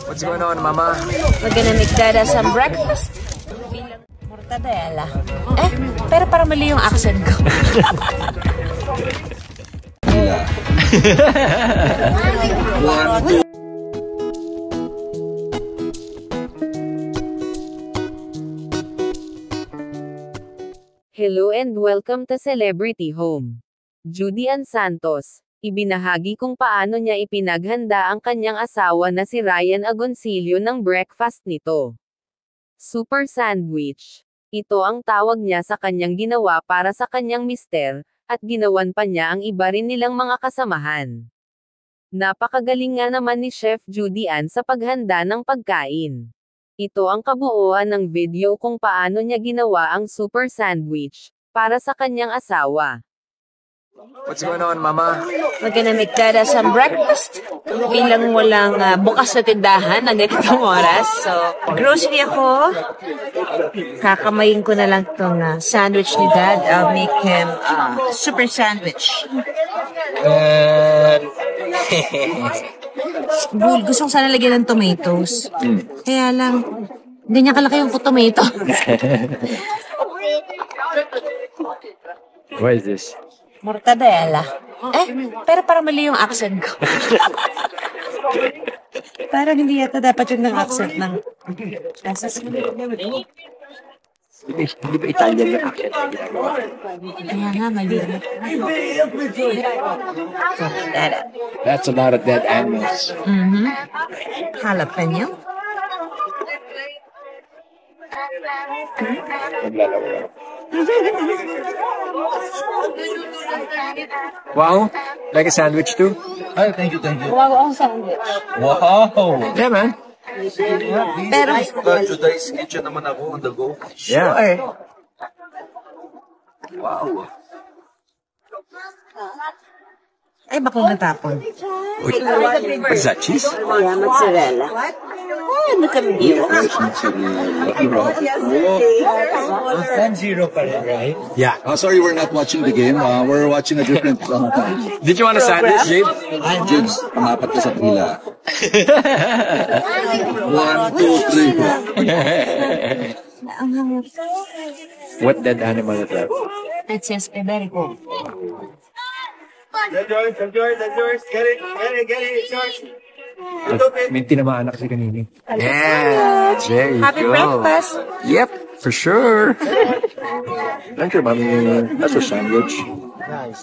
What's going on, Mama? We're gonna make Dada some breakfast. Mortadella. Pero para mali yung accent ko. Hello and welcome to Celebrity Home. Judy Ann Santos, ibinahagi kung paano niya ipinaghanda ang kanyang asawa na si Ryan Agoncillo ng breakfast nito. Super sandwich. Ito ang tawag niya sa kanyang ginawa para sa kanyang mister, at ginawan pa niya ang iba rin nilang mga kasamahan. Napakagaling nga naman ni Chef Judy Ann sa paghanda ng pagkain. Ito ang kabuuan ng video kung paano niya ginawa ang super sandwich para sa kanyang asawa. What's going on, Mama? We're gonna make Dada some breakfast. Bilang walang bukas na tindahan na ganitong oras. So, grocery ako. Kakamayin ko na lang itong sandwich ni Dad. I'll make him super sandwich. Bull, gusto ko sana lagyan ng tomatoes. Kaya lang, ganyan kalaki yung tomato. What is this? Mortadella. Pero parang mali yung accent ko. Parang hindi yata dapat yun ng accent ng... Hindi ba Italian yung accent? Kaya nga, mali. That's a lot of dead animals. Jalapeno. Wow, like a sandwich too? Oh, thank you, thank you. Wow, ang sandwich. Wow! Yeah, man. Pero, Judy's kitchen naman ako on the go. Yeah. Wow! ay bakong natapon. What is that, cheese? Yeah, mozzarella. Ano kami dito? 10-0 pa rin, right? Yeah. Sorry, we're not watching the game. We're watching a different Did you want a sandwich, Jade? James, pangapat ka sa pila. 1, 2, 3. What dead animal is that? It says Iberico. That's yours. Get it. It's yours. May tinamaan na kasi kanini. Yeah, there you Happy go. breakfast. Yep, for sure. Thank you, mommy. That's a sandwich. Nice.